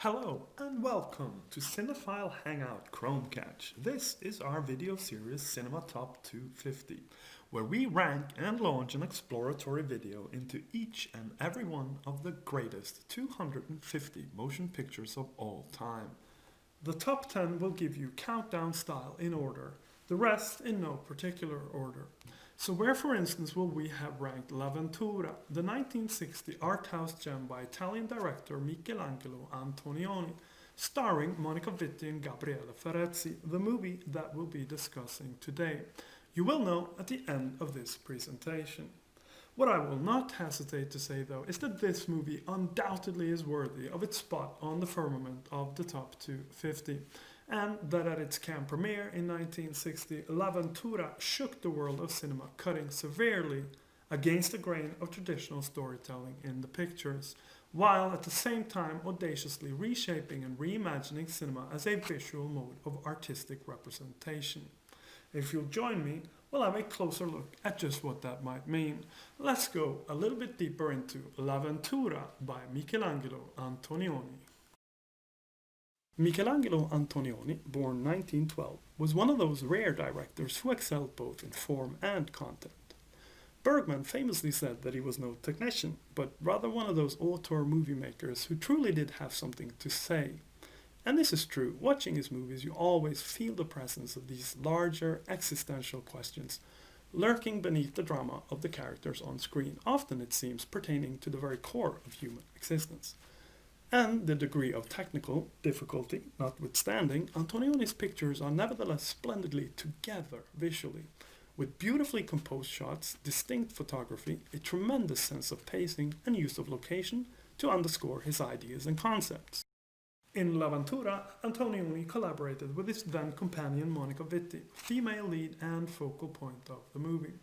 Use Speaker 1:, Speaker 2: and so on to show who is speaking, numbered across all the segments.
Speaker 1: Hello and welcome to Cinephile Hangout Chromecatch. This is our video series Cinema Top 250, where we rank and launch an exploratory video into each and every one of the greatest 250 motion pictures of all time. The top 10 will give you countdown style in order, the rest in no particular order. So where, for instance, will we have ranked L'Avventura, the 1960 art house gem by Italian director Michelangelo Antonioni, starring Monica Vitti and Gabriele Ferrezzi, the movie that we'll be discussing today. You will know at the end of this presentation. What I will not hesitate to say, though, is that this movie undoubtedly is worthy of its spot on the firmament of the top 250. And that at its Cannes premiere in 1960, L'Avventura shook the world of cinema, cutting severely against the grain of traditional storytelling in the pictures, while at the same time audaciously reshaping and reimagining cinema as a visual mode of artistic representation. If you'll join me, we'll have a closer look at just what that might mean. Let's go a little bit deeper into L'Avventura by Michelangelo Antonioni. Michelangelo Antonioni, born 1912, was one of those rare directors who excelled both in form and content. Bergman famously said that he was no technician, but rather one of those auteur movie makers who truly did have something to say. And this is true. Watching his movies, you always feel the presence of these larger existential questions lurking beneath the drama of the characters on screen, often it seems pertaining to the very core of human existence. And the degree of technical difficulty notwithstanding, Antonioni's pictures are nevertheless splendidly together visually, with beautifully composed shots, distinct photography, a tremendous sense of pacing and use of location to underscore his ideas and concepts. In L'Avventura, Antonioni collaborated with his then companion Monica Vitti, female lead and focal point of the movie.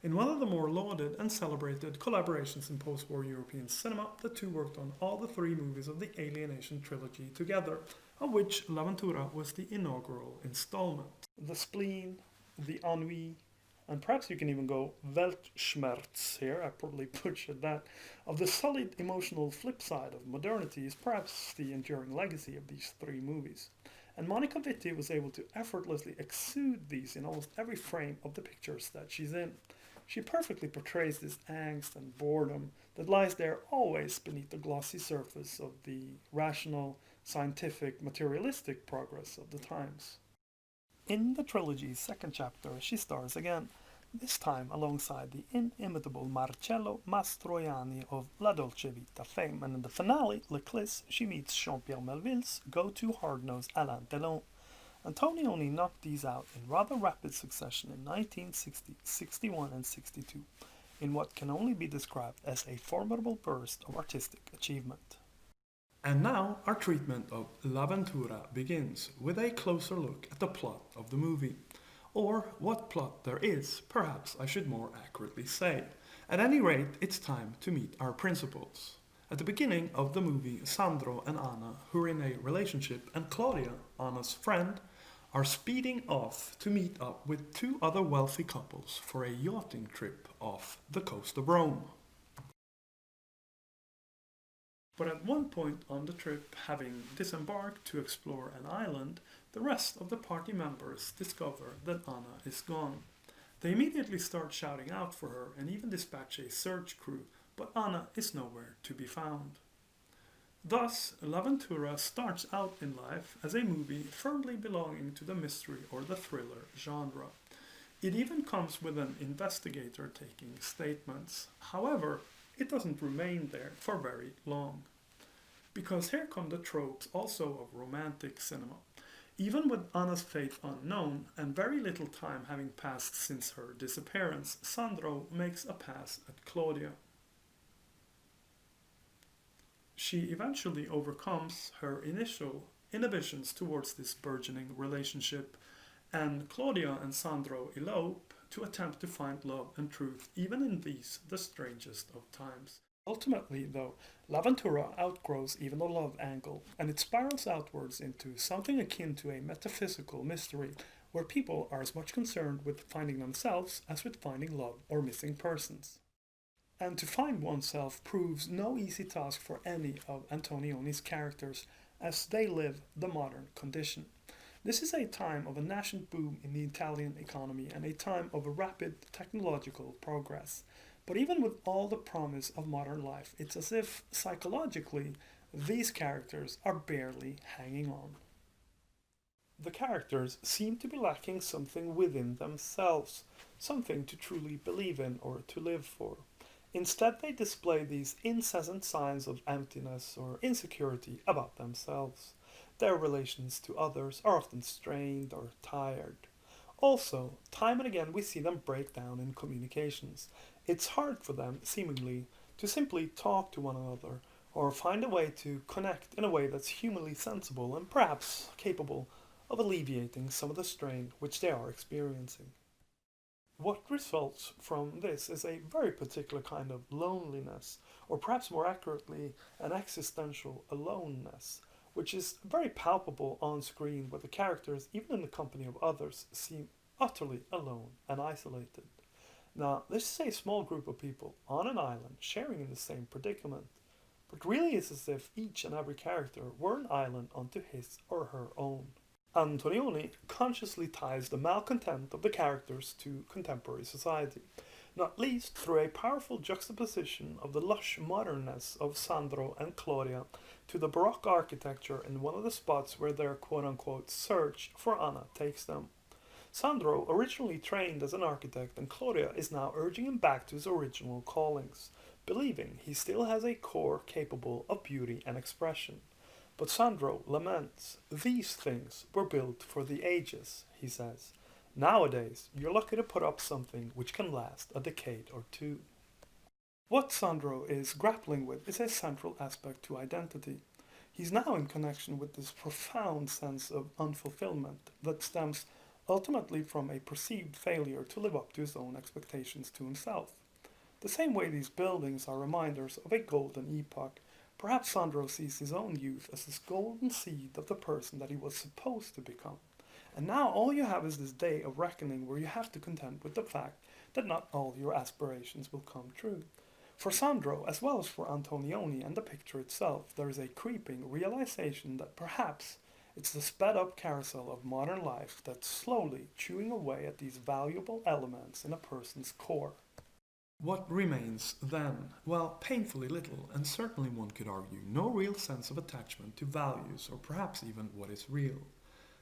Speaker 1: In one of the more lauded and celebrated collaborations in post-war European cinema, the two worked on all the three movies of the Alienation trilogy together, of which L'Avventura was the inaugural installment. The spleen, the ennui, and perhaps you can even go Weltschmerz here, I probably butchered that, of the solid emotional flip side of modernity is perhaps the enduring legacy of these three movies. And Monica Vitti was able to effortlessly exude these in almost every frame of the pictures that she's in. She perfectly portrays this angst and boredom that lies there always beneath the glossy surface of the rational, scientific, materialistic progress of the times. In the trilogy's second chapter, she stars again, this time alongside the inimitable Marcello Mastroianni of La Dolce Vita fame, and in the finale, L'Eclisse, she meets Jean-Pierre Melville's go-to hard-nosed Alain Delon. Antonioni knocked these out in rather rapid succession in 1960, 61 and 62, in what can only be described as a formidable burst of artistic achievement. And now our treatment of L'Avventura begins with a closer look at the plot of the movie. Or what plot there is, perhaps I should more accurately say. At any rate, it's time to meet our principals. At the beginning of the movie, Sandro and Anna, who are in a relationship, and Claudia, Anna's friend, are speeding off to meet up with two other wealthy couples for a yachting trip off the coast of Rome. But at one point on the trip, having disembarked to explore an island, the rest of the party members discover that Anna is gone. They immediately start shouting out for her and even dispatch a search crew, but Anna is nowhere to be found. Thus, L'Avventura starts out in life as a movie firmly belonging to the mystery or the thriller genre. It even comes with an investigator taking statements. However, it doesn't remain there for very long. Because here come the tropes also of romantic cinema. Even with Anna's fate unknown and very little time having passed since her disappearance, Sandro makes a pass at Claudia. She eventually overcomes her initial inhibitions towards this burgeoning relationship, and Claudia and Sandro elope to attempt to find love and truth even in these, the strangest of times. Ultimately, though, L'Avventura outgrows even the love angle, and it spirals outwards into something akin to a metaphysical mystery, where people are as much concerned with finding themselves as with finding love or missing persons. And to find oneself proves no easy task for any of Antonioni's characters, as they live the modern condition. This is a time of a nascent boom in the Italian economy and a time of a rapid technological progress. But even with all the promise of modern life, it's as if psychologically these characters are barely hanging on. The characters seem to be lacking something within themselves, something to truly believe in or to live for. Instead, they display these incessant signs of emptiness or insecurity about themselves. Their relations to others are often strained or tired. Also, time and again we see them break down in communications. It's hard for them, seemingly, to simply talk to one another or find a way to connect in a way that's humanly sensible and perhaps capable of alleviating some of the strain which they are experiencing. What results from this is a very particular kind of loneliness, or perhaps more accurately, an existential aloneness, which is very palpable on screen where the characters, even in the company of others, seem utterly alone and isolated. Now, this is a small group of people on an island sharing in the same predicament, but really it's as if each and every character were an island unto his or her own. Antonioni consciously ties the malcontent of the characters to contemporary society, not least through a powerful juxtaposition of the lush modernness of Sandro and Claudia to the Baroque architecture in one of the spots where their quote unquote search for Anna takes them. Sandro originally trained as an architect, and Claudia is now urging him back to his original callings, believing he still has a core capable of beauty and expression. But Sandro laments, these things were built for the ages, he says. Nowadays, you're lucky to put up something which can last a decade or two. What Sandro is grappling with is a central aspect to identity. He's now in connection with this profound sense of unfulfillment that stems ultimately from a perceived failure to live up to his own expectations to himself. The same way these buildings are reminders of a golden epoch, perhaps Sandro sees his own youth as this golden seed of the person that he was supposed to become. And now all you have is this day of reckoning where you have to contend with the fact that not all your aspirations will come true. For Sandro, as well as for Antonioni and the picture itself, there is a creeping realization that perhaps it's the sped up carousel of modern life that's slowly chewing away at these valuable elements in a person's core. What remains then? Well, painfully little, and certainly one could argue no real sense of attachment to values, or perhaps even what is real.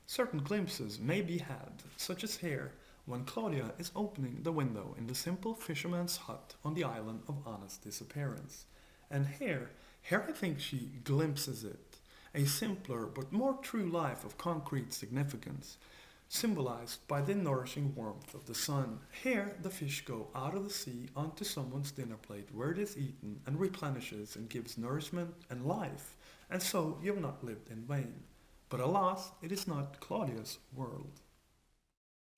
Speaker 1: Certain glimpses may be had, such as here, when Claudia is opening the window in the simple fisherman's hut on the island of Anna's disappearance. And here I think she glimpses it, a simpler but more true life of concrete significance, symbolized by the nourishing warmth of the sun. Here, the fish go out of the sea onto someone's dinner plate where it is eaten and replenishes and gives nourishment and life, and so you have not lived in vain. But alas, it is not Claudia's world.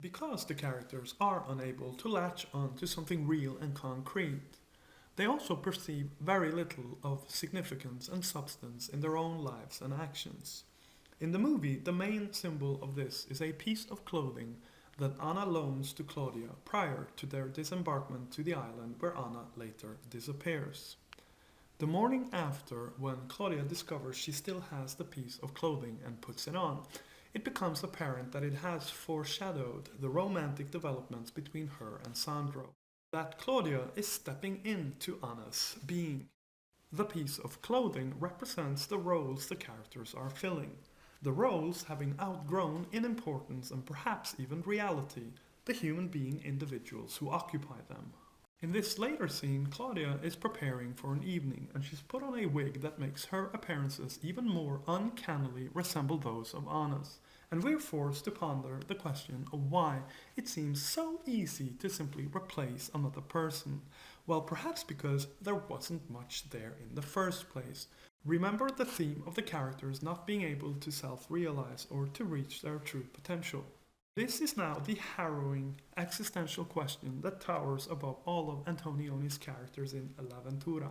Speaker 1: Because the characters are unable to latch on to something real and concrete, they also perceive very little of significance and substance in their own lives and actions. In the movie, the main symbol of this is a piece of clothing that Anna loans to Claudia prior to their disembarkment to the island where Anna later disappears. The morning after, when Claudia discovers she still has the piece of clothing and puts it on, it becomes apparent that it has foreshadowed the romantic developments between her and Sandro, that Claudia is stepping into Anna's being. The piece of clothing represents the roles the characters are filling, the roles having outgrown in importance and perhaps even reality the human being individuals who occupy them. In this later scene, Claudia is preparing for an evening, and she's put on a wig that makes her appearances even more uncannily resemble those of Anna's, and we're forced to ponder the question of why it seems so easy to simply replace another person, well, perhaps because there wasn't much there in the first place. Remember the theme of the characters not being able to self-realize or to reach their true potential. This is now the harrowing existential question that towers above all of Antonioni's characters in L'Avventura.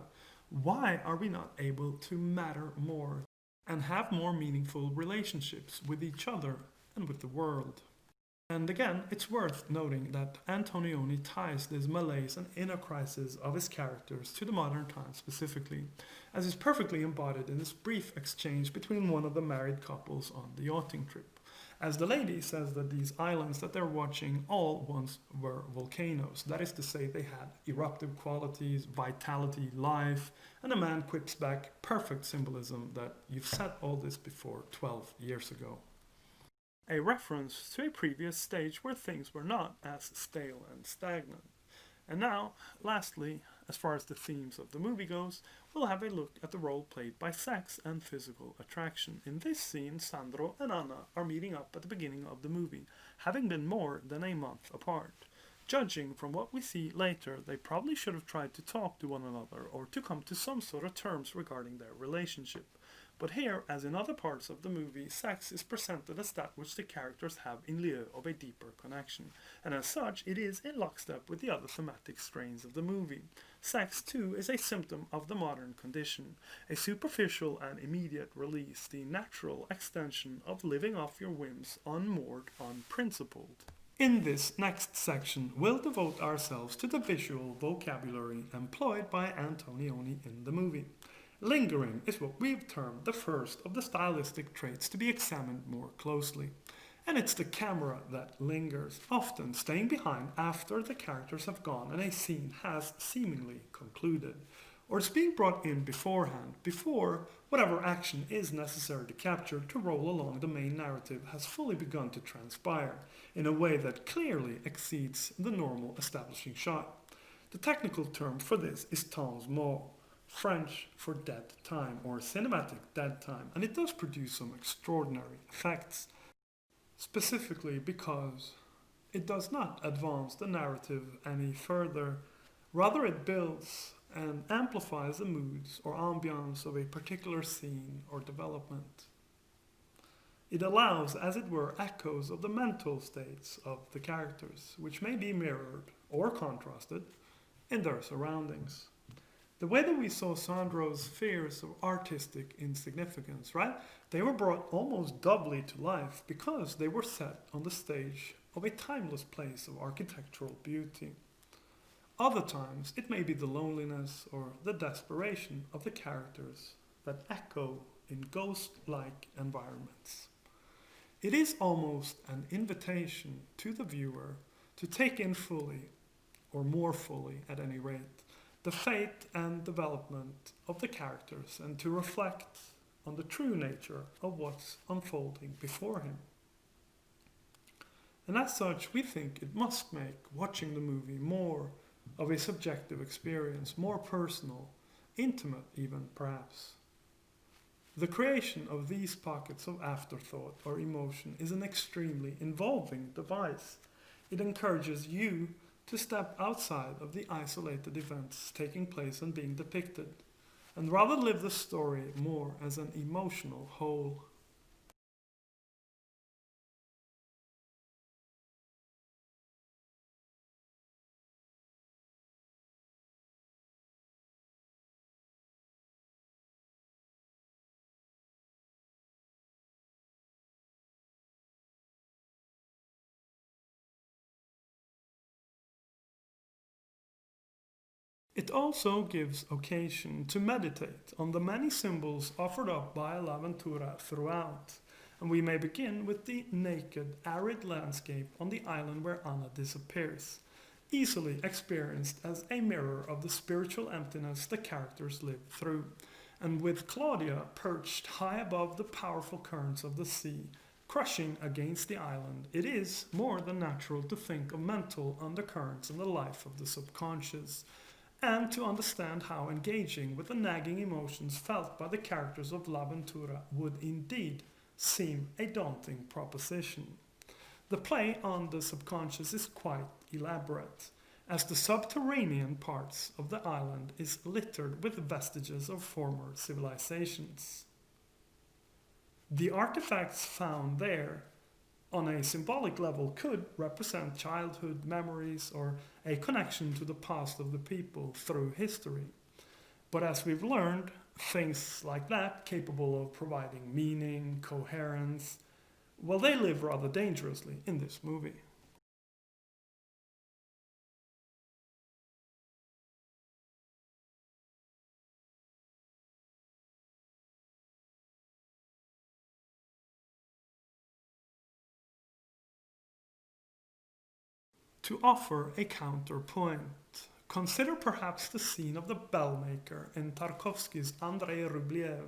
Speaker 1: Why are we not able to matter more and have more meaningful relationships with each other and with the world? And again, it's worth noting that Antonioni ties this malaise and inner crisis of his characters to the modern times specifically, as is perfectly embodied in this brief exchange between one of the married couples on the yachting trip. As the lady says that these islands that they're watching all once were volcanoes, that is to say, they had eruptive qualities, vitality, life, and the man quips back, perfect symbolism, that you've said all this before 12 years ago. A reference to a previous stage where things were not as stale and stagnant. And now, lastly, as far as the themes of the movie goes, we'll have a look at the role played by sex and physical attraction. In this scene, Sandro and Anna are meeting up at the beginning of the movie, having been more than a month apart. Judging from what we see later, they probably should have tried to talk to one another or to come to some sort of terms regarding their relationship. But here, as in other parts of the movie, sex is presented as that which the characters have in lieu of a deeper connection, and as such, it is in lockstep with the other thematic strains of the movie. Sex, too, is a symptom of the modern condition, a superficial and immediate release, the natural extension of living off your whims, unmoored, unprincipled. In this next section, we'll devote ourselves to the visual vocabulary employed by Antonioni in the movie. Lingering is what we've termed the first of the stylistic traits to be examined more closely. And it's the camera that lingers, often staying behind after the characters have gone and a scene has seemingly concluded. Or it's being brought in beforehand, before whatever action is necessary to capture to roll along the main narrative has fully begun to transpire, in a way that clearly exceeds the normal establishing shot. The technical term for this is temps mort, French for dead time or cinematic dead time, and it does produce some extraordinary effects, specifically because it does not advance the narrative any further. Rather, it builds and amplifies the moods or ambiance of a particular scene or development. It allows, as it were, echoes of the mental states of the characters, which may be mirrored or contrasted in their surroundings. The way that we saw Sandro's fears of artistic insignificance, right? They were brought almost doubly to life because they were set on the stage of a timeless place of architectural beauty. Other times, it may be the loneliness or the desperation of the characters that echo in ghost-like environments. It is almost an invitation to the viewer to take in fully, or more fully at any rate, the fate and development of the characters and to reflect on the true nature of what's unfolding before him. And as such, we think it must make watching the movie more of a subjective experience, more personal, intimate even perhaps. The creation of these pockets of afterthought or emotion is an extremely involving device. It encourages you to step outside of the isolated events taking place and being depicted, and rather live the story more as an emotional whole. It also gives occasion to meditate on the many symbols offered up by L'Avventura throughout, and we may begin with the naked, arid landscape on the island where Anna disappears, easily experienced as a mirror of the spiritual emptiness the characters live through, and with Claudia perched high above the powerful currents of the sea, crushing against the island, it is more than natural to think of mental undercurrents in the life of the subconscious, and to understand how engaging with the nagging emotions felt by the characters of L'Avventura would indeed seem a daunting proposition. The play on the subconscious is quite elaborate, as the subterranean parts of the island is littered with vestiges of former civilizations. The artifacts found there on a symbolic level could represent childhood memories or a connection to the past of the people through history. But as we've learned, things like that, capable of providing meaning, coherence, Well, they live rather dangerously in this movie. To offer a counterpoint, consider perhaps the scene of the bellmaker in Tarkovsky's Andrei Rublev.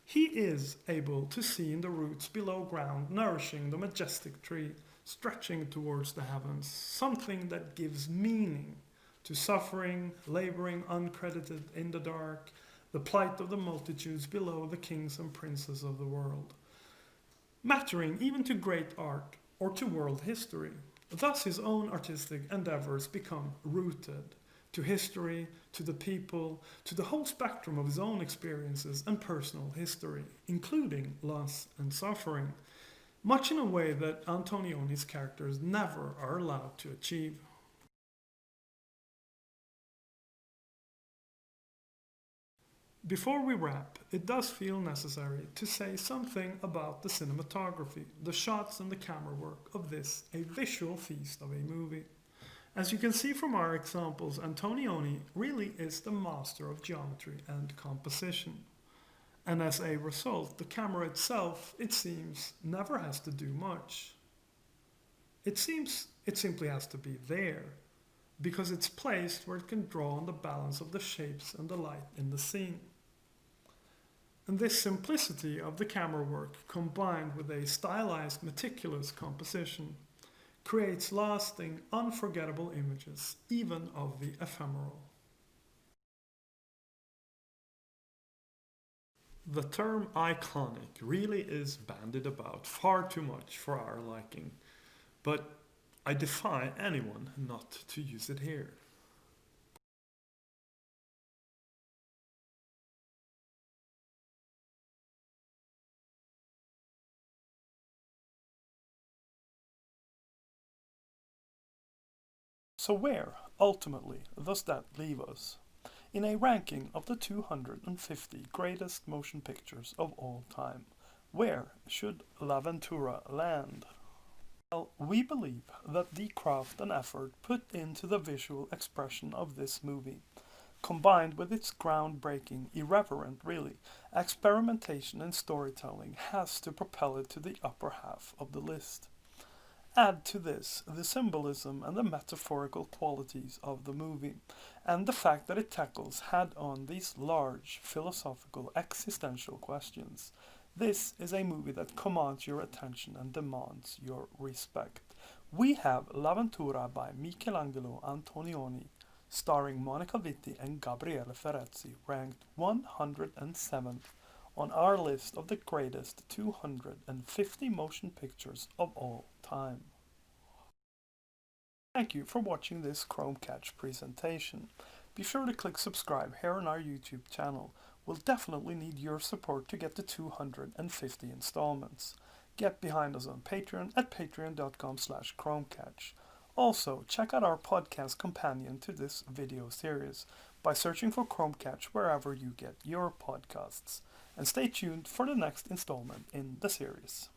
Speaker 1: He is able to see in the roots below ground nourishing the majestic tree, stretching towards the heavens, something that gives meaning to suffering, laboring uncredited in the dark, the plight of the multitudes below the kings and princes of the world, mattering even to great art or to world history. Thus, his own artistic endeavors become rooted to history, to the people, to the whole spectrum of his own experiences and personal history, including loss and suffering, much in a way that Antonioni's characters never are allowed to achieve. Before we wrap, it does feel necessary to say something about the cinematography, the shots and the camera work of this, a visual feast of a movie. As you can see from our examples, Antonioni really is the master of geometry and composition. And as a result, the camera itself, it seems, never has to do much. It seems it simply has to be there, because it's placed where it can draw on the balance of the shapes and the light in the scene. And this simplicity of the camera work, combined with a stylized, meticulous composition, creates lasting, unforgettable images, even of the ephemeral. The term iconic really is bandied about far too much for our liking, but I defy anyone not to use it here. So, where, ultimately, does that leave us? In a ranking of the 250 greatest motion pictures of all time, where should L'Avventura land? Well, we believe that the craft and effort put into the visual expression of this movie, combined with its groundbreaking, irreverent really, experimentation and storytelling, has to propel it to the upper half of the list. Add to this the symbolism and the metaphorical qualities of the movie, and the fact that it tackles head on these large philosophical existential questions. This is a movie that commands your attention and demands your respect. We have L'Avventura by Michelangelo Antonioni, starring Monica Vitti and Gabriele Ferrezzi, ranked 107th on our list of the greatest 250 motion pictures of all time. Thank you for watching this Chromecatch presentation. Be sure to click subscribe here on our YouTube channel. We'll definitely need your support to get to 250 installments. Get behind us on Patreon at patreon.com/Chromecatch. Also, check out our podcast companion to this video series by searching for Chromecatch wherever you get your podcasts. And stay tuned for the next installment in the series.